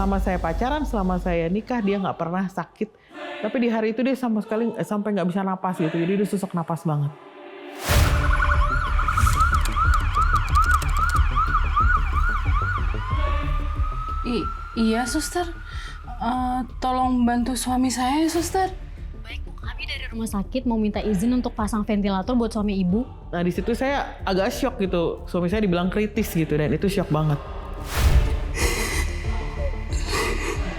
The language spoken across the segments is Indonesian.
selama saya pacaran, selama saya nikah, dia nggak pernah sakit. Tapi di hari itu dia sama sekali sampai nggak bisa napas gitu. Jadi dia sesak napas banget. Iya, suster. Tolong bantu suami saya, suster. Baik, Bu. Kami dari rumah sakit mau minta izin untuk pasang ventilator buat suami ibu. Nah di situ saya agak shock gitu. Suami saya dibilang kritis gitu dan itu shock banget.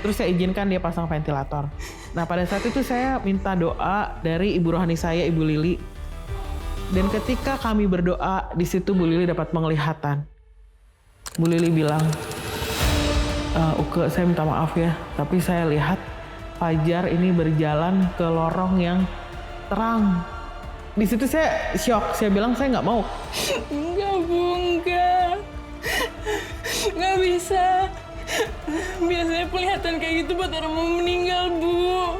Terus saya izinkan dia pasang ventilator. Nah pada saat itu saya minta doa dari ibu rohani saya, Ibu Lili. Dan ketika kami berdoa, di situ Bu Lili dapat penglihatan. Bu Lili bilang, Uke, saya minta maaf ya, tapi saya lihat Fajar ini berjalan ke lorong yang terang. Di situ saya shock, saya bilang saya nggak mau. Enggak, Bu, enggak. Nggak bisa. Biasanya kelihatan kayak gitu buat orang mau meninggal, Bu.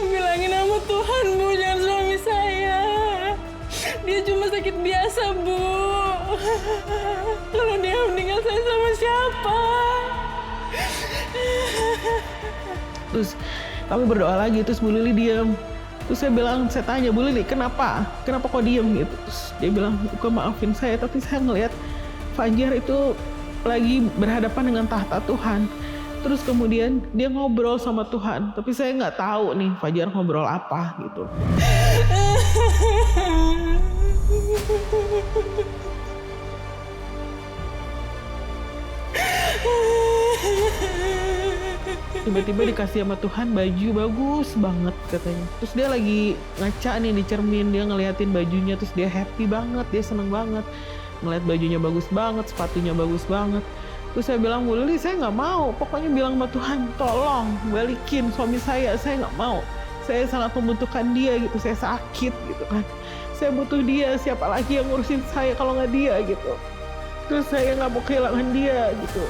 Bilangin sama Tuhan, Bu, jangan suami saya. Dia cuma sakit biasa, Bu. Kalau dia meninggal, saya sama siapa? Terus kami berdoa lagi, terus Bu Lili diam. Terus saya bilang, saya tanya, Bu Lili, kenapa? Kenapa kok diam gitu? Terus dia bilang, Uke maafin saya, tapi saya ngelihat Fajar itu lagi berhadapan dengan tahta Tuhan. Terus kemudian dia ngobrol sama Tuhan, tapi saya nggak tahu nih Fajar ngobrol apa gitu. Tiba-tiba dikasih sama Tuhan baju bagus banget katanya. Terus dia lagi ngaca nih di cermin, dia ngeliatin bajunya, terus dia happy banget, dia seneng banget. Ngeliat bajunya bagus banget, sepatunya bagus banget. Terus saya bilang, Bu Lili, saya nggak mau. Pokoknya bilang sama Tuhan, tolong balikin suami saya nggak mau. Saya sangat membutuhkan dia gitu, saya sakit gitu kan. Saya butuh dia, siapa lagi yang ngurusin saya kalau nggak dia gitu. Terus saya nggak mau kehilangan dia gitu.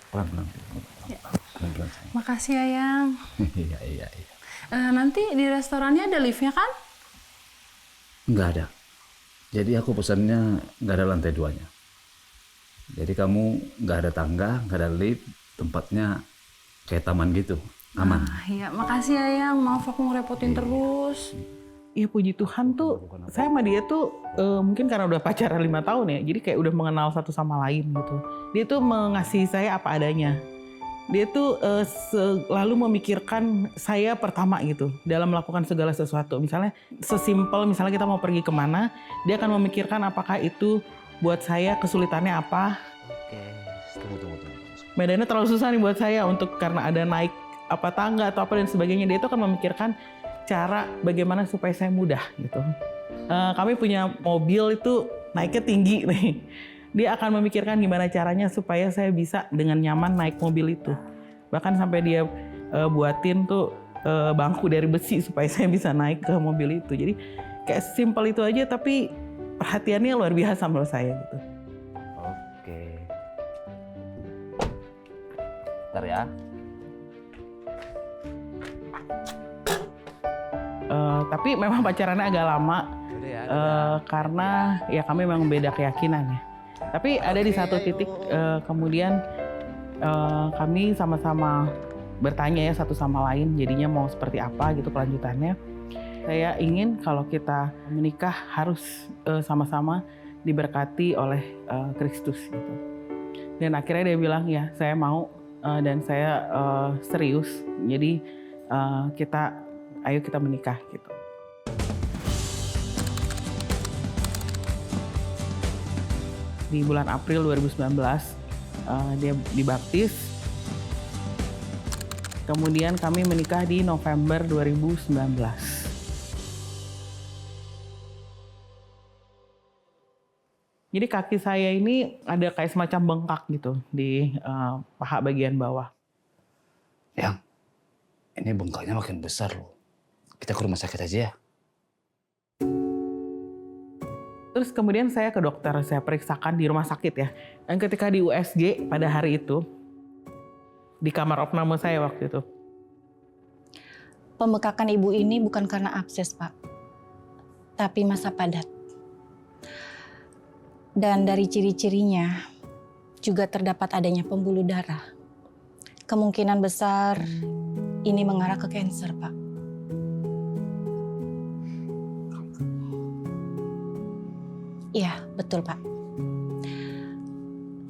Pelan-pelan. Ya. Pelan-pelan sayang. Makasih, Ayang. Iya. Nanti di restorannya ada liftnya kan? Nggak ada. Jadi aku pesannya nggak ada lantai 2-nya. Jadi kamu nggak ada tangga, nggak ada lift, tempatnya kayak taman gitu, aman. Iya, makasih, Ayang. Maaf aku ngerepotin terus. Ya puji Tuhan tuh, saya sama dia tuh mungkin karena udah pacaran 5 tahun ya, jadi kayak udah mengenal satu sama lain gitu. Dia tuh mengasihi saya apa adanya. Dia tuh selalu memikirkan saya pertama gitu dalam melakukan segala sesuatu. Misalnya sesimpel misalnya kita mau pergi kemana, dia akan memikirkan apakah itu buat saya kesulitannya apa. Oke, tunggu. Medannya terlalu susah nih buat saya untuk karena ada naik apa tangga atau apa dan sebagainya. Dia tuh akan memikirkan cara bagaimana supaya saya mudah gitu. Kami punya mobil itu naiknya tinggi nih. Dia akan memikirkan gimana caranya supaya saya bisa dengan nyaman naik mobil itu. Bahkan sampai dia buatin tuh bangku dari besi supaya saya bisa naik ke mobil itu. Jadi kayak simpel itu aja tapi perhatiannya luar biasa menurut saya gitu. Oke. Bentar ya. Tapi memang pacarannya agak lama karena ya kami memang beda keyakinan ya. Tapi ada di satu titik kemudian kami sama-sama bertanya ya satu sama lain jadinya mau seperti apa gitu kelanjutannya. Saya ingin kalau kita menikah harus sama-sama diberkati oleh Kristus gitu. Dan akhirnya dia bilang ya saya mau dan saya serius. Jadi ayo kita menikah gitu. Di bulan April 2019 dia dibaptis. Kemudian kami menikah di November 2019. Jadi kaki saya ini ada kayak semacam bengkak gitu di paha bagian bawah. Yang, ini bengkaknya makin besar loh. Kita ke rumah sakit aja ya. Terus kemudian saya ke dokter, saya periksakan di rumah sakit ya. Dan ketika di USG pada hari itu, di kamar opname saya waktu itu. Pembekakan ibu ini bukan karena abses, Pak, tapi masa padat. Dan dari ciri-cirinya juga terdapat adanya pembuluh darah. Kemungkinan besar ini mengarah ke kanker, Pak. Iya, betul, Pak.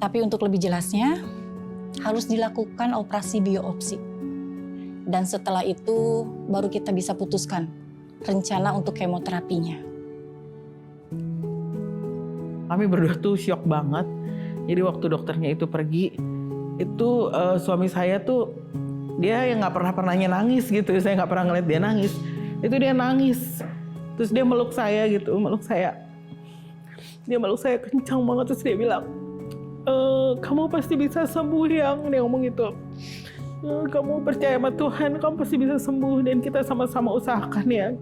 Tapi untuk lebih jelasnya, harus dilakukan operasi biopsi. Dan setelah itu, baru kita bisa putuskan rencana untuk kemoterapinya. Kami berdua tuh syok banget. Jadi waktu dokternya itu pergi, itu suami saya tuh, dia yang nggak pernah nangis gitu. Saya nggak pernah ngeliat dia nangis. Itu dia nangis. Terus dia meluk saya gitu, meluk saya. Dia meluk saya kencang banget, terus dia bilang, kamu pasti bisa sembuh Yang, dia ngomong gitu. Kamu percaya sama Tuhan, kamu pasti bisa sembuh dan kita sama-sama usahakan ya.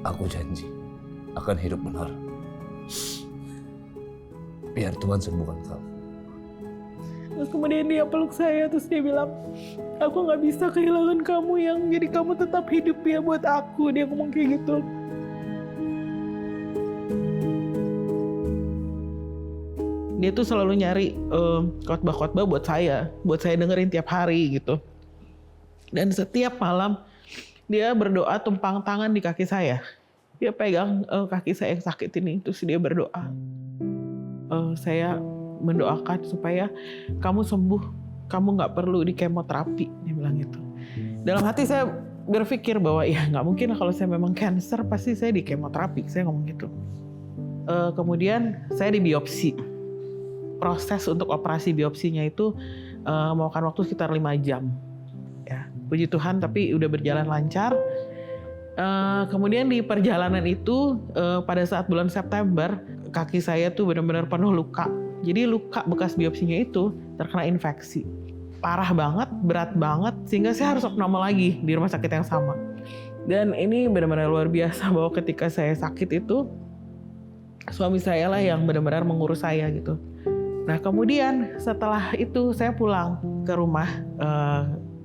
Aku janji akan hidup benar. Biar Tuhan sembuhkan kamu. Terus kemudian dia peluk saya, terus dia bilang, aku nggak bisa kehilangan kamu Yang, jadi kamu tetap hidup ya buat aku. Dia ngomong kayak gitu. Dia tuh selalu nyari khotbah-khotbah buat saya dengerin tiap hari gitu. Dan setiap malam dia berdoa tumpang tangan di kaki saya. Dia pegang kaki saya yang sakit ini, terus dia berdoa. Saya mendoakan supaya kamu sembuh, kamu nggak perlu di kemoterapi, dia bilang gitu. Dalam hati saya berpikir bahwa ya nggak mungkin lah, kalau saya memang kanker pasti saya di kemoterapi, saya ngomong gitu. Kemudian saya dibiopsi. Proses untuk operasi biopsinya itu memakan waktu sekitar 5 jam. Ya, puji Tuhan, tapi udah berjalan lancar. Kemudian di perjalanan itu pada saat bulan September, kaki saya tuh benar-benar penuh luka. Jadi luka bekas biopsinya itu terkena infeksi. Parah banget, berat banget, sehingga saya harus opname lagi di rumah sakit yang sama. Dan ini benar-benar luar biasa bahwa ketika saya sakit itu, suami saya lah yang benar-benar mengurus saya gitu. Nah kemudian setelah itu saya pulang ke rumah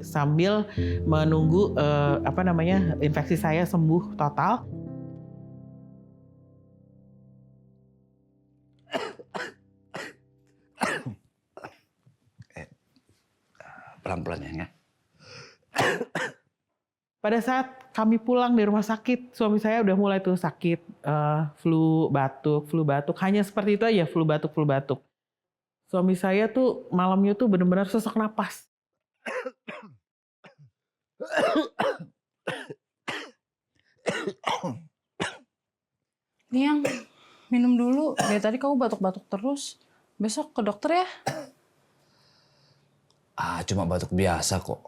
sambil menunggu infeksi saya sembuh total. Pelan-pelan ya. Pada saat kami pulang dari rumah sakit, suami saya udah mulai tuh sakit, flu batuk, hanya seperti itu aja, flu batuk. Suami saya tuh malamnya tuh benar-benar sesak napas. Yang minum dulu, dari tadi kamu batuk-batuk terus. Besok ke dokter ya. Cuma batuk biasa kok.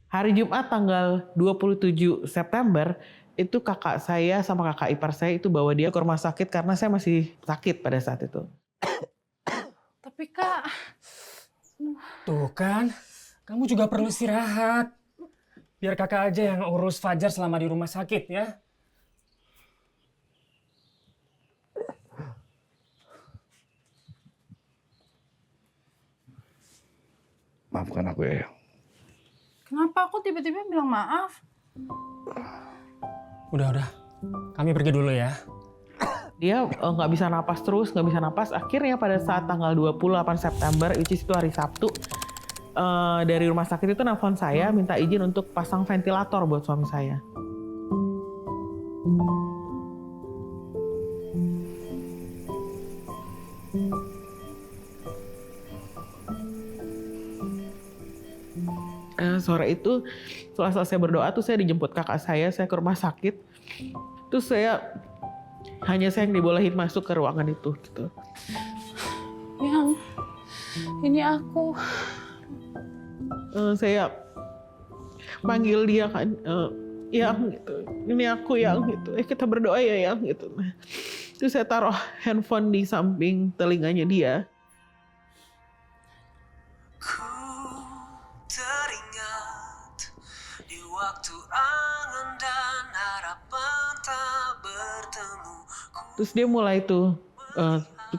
Hari Jumat tanggal 27 September, itu kakak saya sama kakak ipar saya itu bawa dia ke rumah sakit karena saya masih sakit pada saat itu. Tapi Kak... Tuh kan, kamu juga perlu istirahat. Biar kakak aja yang urus Fajar selama di rumah sakit ya. Maafkan aku ya. Kenapa aku tiba-tiba bilang maaf? Udah. Kami pergi dulu ya. Dia nggak bisa napas terus, Akhirnya pada saat tanggal 28 September, itu hari Sabtu, dari rumah sakit itu nelfon saya, minta izin untuk pasang ventilator buat suami saya. Sore itu, setelah selesai berdoa tuh saya dijemput kakak saya ke rumah sakit. Terus hanya saya yang dibolehin masuk ke ruangan itu gitu. Yang ini aku Saya panggil dia kan, Yang gitu, ini aku Yang gitu, kita berdoa ya Yang gitu. Terus saya taruh handphone di samping telinganya dia. Ku teringat di waktu angan dan harapan tak bertemu. Terus dia mulai tuh,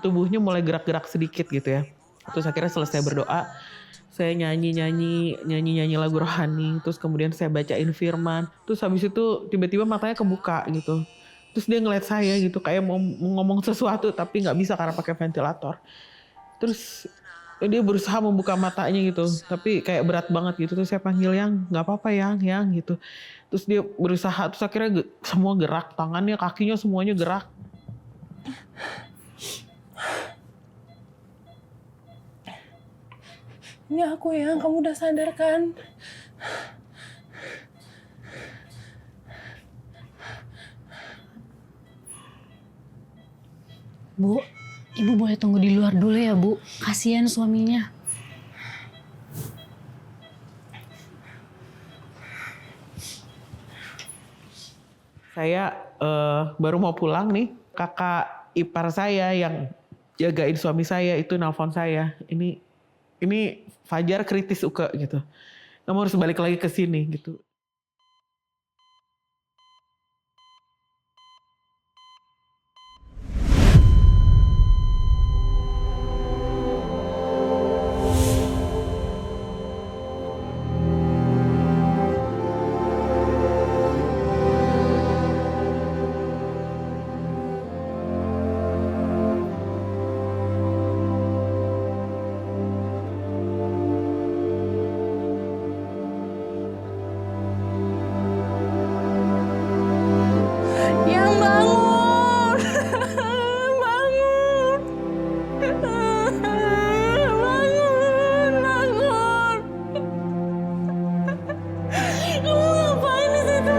tubuhnya mulai gerak-gerak sedikit gitu ya. Terus akhirnya selesai berdoa, saya nyanyi lagu rohani. Terus kemudian saya bacain firman. Terus habis itu tiba-tiba matanya kebuka gitu. Terus dia ngeliat saya gitu, kayak mau ngomong sesuatu tapi nggak bisa karena pakai ventilator. Terus dia berusaha membuka matanya gitu, tapi kayak berat banget gitu. Terus saya panggil Yang, nggak apa-apa Yang gitu. Terus dia berusaha, terus akhirnya semua gerak, tangannya, kakinya semuanya gerak. Ini aku Yang, kamu udah sadar kan? Bu, Ibu boleh tunggu di luar dulu ya Bu. Kasihan suaminya. Saya baru mau pulang nih, kakak ipar saya yang jagain suami saya itu nelpon saya. Ini Fajar kritis Uke gitu. Kamu harus balik lagi ke sini gitu. Yang bangun! Bangun! Bangun! Kamu ngapain di situ,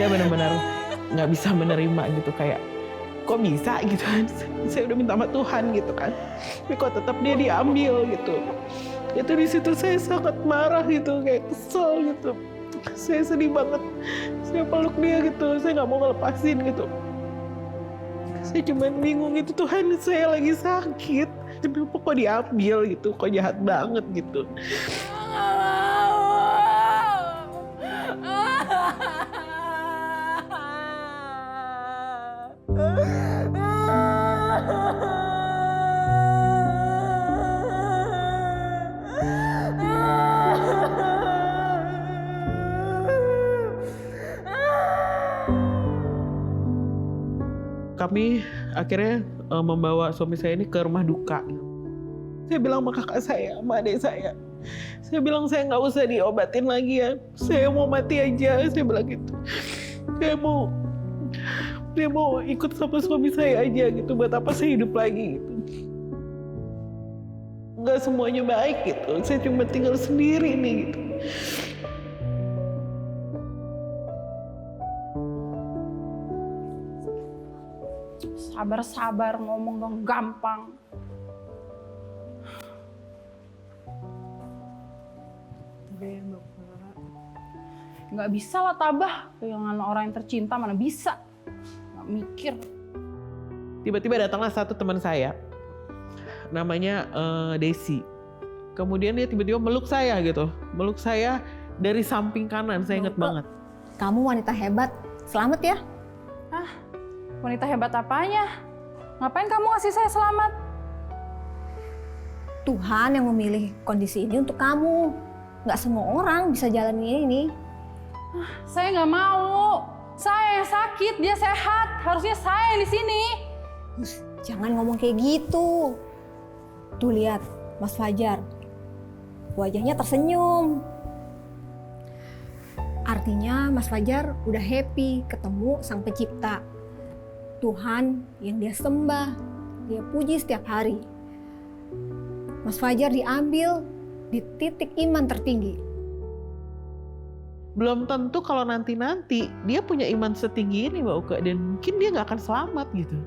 Saya benar-benar nggak bisa menerima gitu, kayak kok bisa gitu kan. Saya udah minta sama Tuhan gitu kan, tapi kok tetap dia diambil gitu. Itu di situ saya sangat marah gitu, kayak kesel gitu. Saya sedih banget. Saya peluk dia gitu, saya nggak mau ngelepasin gitu. Saya cuma bingung gitu, Tuhan saya lagi sakit, kenapa kok diambil gitu, kok jahat banget gitu. Kami akhirnya membawa suami saya ini ke rumah duka. Saya bilang sama kakak saya, sama adik saya bilang saya nggak usah diobatin lagi ya, saya mau mati aja, saya bilang gitu. Saya mau ikut sama suami saya aja gitu, buat apa saya hidup lagi gitu. Nggak semuanya baik gitu, saya cuma tinggal sendiri nih gitu. Sabar-sabar ngomong dong, gampang. Nggak bisa lah tabah, kehilangan orang yang tercinta mana bisa. Nggak mikir. Tiba-tiba datanglah satu teman saya, namanya Desi. Kemudian dia tiba-tiba meluk saya gitu, meluk saya dari samping kanan, saya ingat banget. Kamu wanita hebat, selamat ya. Wanita hebat apanya? Ngapain kamu ngasih saya selamat? Tuhan yang memilih kondisi ini untuk kamu. Nggak semua orang bisa jalanin ini. Saya nggak mau. Saya yang sakit, dia sehat. Harusnya saya yang di sini. Jangan ngomong kayak gitu. Tuh lihat, Mas Fajar. Wajahnya tersenyum. Artinya Mas Fajar udah happy ketemu Sang Pencipta. Tuhan yang dia sembah, dia puji setiap hari. Mas Fajar diambil di titik iman tertinggi. Belum tentu kalau nanti-nanti dia punya iman setinggi ini Mbak Uke, dan mungkin dia nggak akan selamat gitu.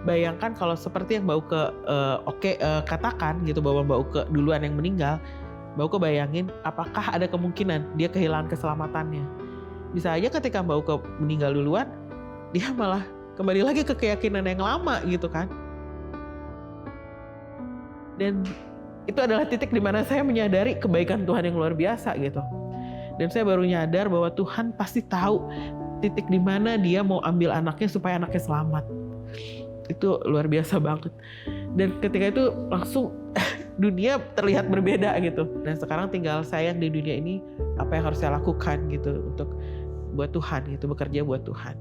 Bayangkan kalau seperti yang Mbak Uke katakan gitu, bahwa Mbak Uke duluan yang meninggal. Mbak Uke bayangin apakah ada kemungkinan dia kehilangan keselamatannya. Bisa aja ketika Mbak Uke meninggal duluan, dia malah kembali lagi ke keyakinan yang lama gitu kan. Dan itu adalah titik di mana saya menyadari kebaikan Tuhan yang luar biasa gitu. Dan saya baru nyadar bahwa Tuhan pasti tahu titik di mana dia mau ambil anaknya supaya anaknya selamat. Itu luar biasa banget. Dan ketika itu langsung dunia terlihat berbeda gitu. Dan sekarang tinggal saya di dunia ini, apa yang harus saya lakukan gitu untuk buat Tuhan gitu, bekerja buat Tuhan.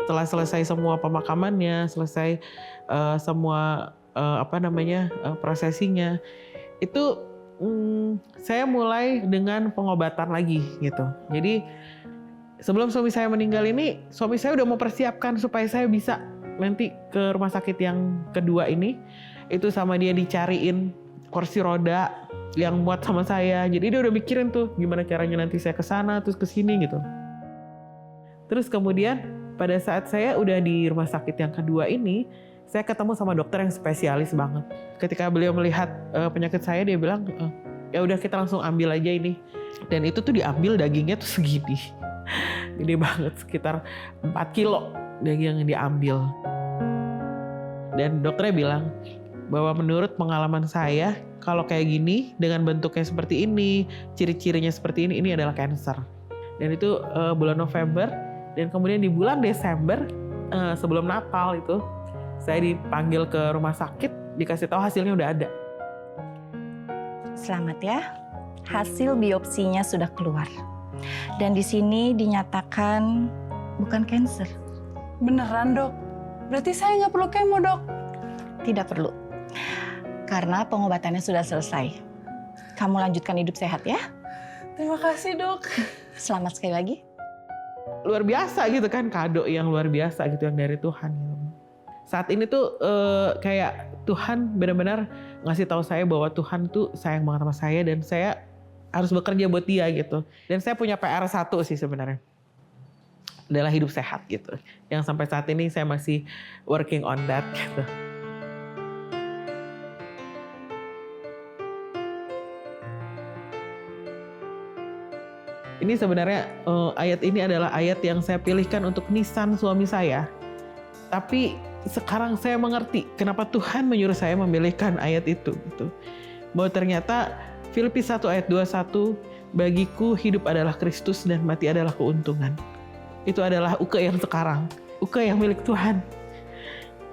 Setelah selesai semua pemakamannya, selesai semua prosesinya, itu saya mulai dengan pengobatan lagi gitu. Jadi sebelum suami saya meninggal ini, suami saya udah mempersiapkan supaya saya bisa nanti ke rumah sakit yang kedua ini, itu sama dia dicariin kursi roda yang muat sama saya. Jadi dia udah mikirin tuh gimana caranya nanti saya ke sana terus ke sini gitu. Terus kemudian pada saat saya udah di rumah sakit yang kedua ini, saya ketemu sama dokter yang spesialis banget. Ketika beliau melihat penyakit saya, dia bilang, ya udah kita langsung ambil aja ini. Dan itu tuh diambil dagingnya tuh segini. Gede banget, sekitar 4 kilo daging yang diambil. Dan dokternya bilang bahwa menurut pengalaman saya, kalau kayak gini, dengan bentuknya seperti ini, ciri-cirinya seperti ini adalah kanker. Dan itu bulan November. Dan kemudian di bulan Desember, sebelum Natal itu, saya dipanggil ke rumah sakit, dikasih tahu hasilnya udah ada. Selamat ya, hasil biopsinya sudah keluar. Dan di sini dinyatakan bukan kanker. Beneran dok? Berarti saya nggak perlu kemo dok? Tidak perlu, karena pengobatannya sudah selesai. Kamu lanjutkan hidup sehat ya. Terima kasih dok. Selamat sekali lagi. Luar biasa gitu kan, kado yang luar biasa gitu yang dari Tuhan gitu. Saat ini tuh kayak Tuhan benar-benar ngasih tahu saya bahwa Tuhan tuh sayang banget sama saya dan saya harus bekerja buat dia gitu. Dan saya punya PR 1 sih sebenarnya, adalah hidup sehat gitu. Yang sampai saat ini saya masih working on that gitu. Ini sebenarnya ayat ini adalah ayat yang saya pilihkan untuk nisan suami saya. Tapi sekarang saya mengerti kenapa Tuhan menyuruh saya memilihkan ayat itu. Gitu. Bahwa ternyata Filipi 1 ayat 21, bagiku hidup adalah Kristus dan mati adalah keuntungan. Itu adalah Uke yang sekarang. Uke yang milik Tuhan.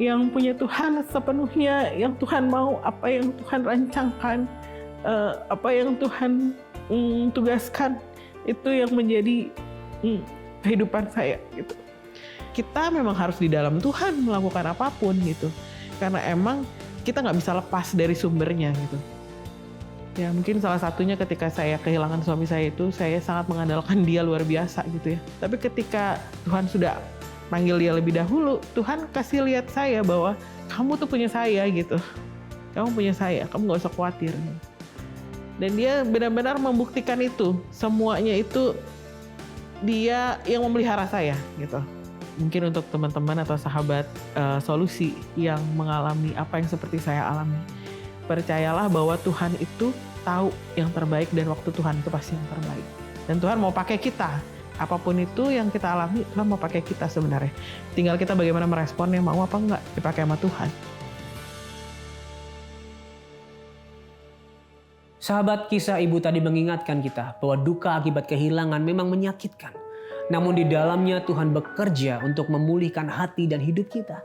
Yang punya Tuhan sepenuhnya, yang Tuhan mau, apa yang Tuhan rancangkan, apa yang Tuhan tugaskan. Itu yang menjadi kehidupan saya gitu. Kita memang harus di dalam Tuhan melakukan apapun gitu. Karena emang kita nggak bisa lepas dari sumbernya gitu. Ya mungkin salah satunya ketika saya kehilangan suami saya itu, saya sangat mengandalkan dia luar biasa gitu ya. Tapi ketika Tuhan sudah manggil dia lebih dahulu, Tuhan kasih lihat saya bahwa kamu tuh punya saya gitu. Kamu punya saya, kamu nggak usah khawatir. Dan dia benar-benar membuktikan itu. Semuanya itu dia yang memelihara saya gitu. Mungkin untuk teman-teman atau sahabat solusi yang mengalami apa yang seperti saya alami. Percayalah bahwa Tuhan itu tahu yang terbaik dan waktu Tuhan itu pasti yang terbaik. Dan Tuhan mau pakai kita. Apapun itu yang kita alami, Tuhan mau pakai kita sebenarnya. Tinggal kita bagaimana meresponnya, mau apa enggak dipakai sama Tuhan. Sahabat, kisah ibu tadi mengingatkan kita bahwa duka akibat kehilangan memang menyakitkan. Namun di dalamnya Tuhan bekerja untuk memulihkan hati dan hidup kita.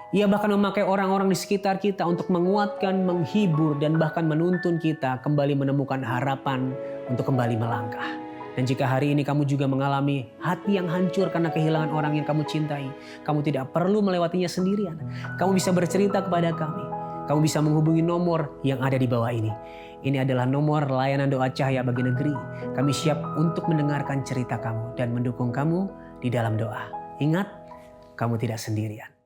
Ia bahkan memakai orang-orang di sekitar kita untuk menguatkan, menghibur, dan bahkan menuntun kita kembali menemukan harapan untuk kembali melangkah. Dan jika hari ini kamu juga mengalami hati yang hancur karena kehilangan orang yang kamu cintai, kamu tidak perlu melewatinya sendirian. Kamu bisa bercerita kepada kami. Kamu bisa menghubungi nomor yang ada di bawah ini. Ini adalah nomor layanan doa Cahaya Bagi Negeri. Kami siap untuk mendengarkan cerita kamu dan mendukung kamu di dalam doa. Ingat, kamu tidak sendirian.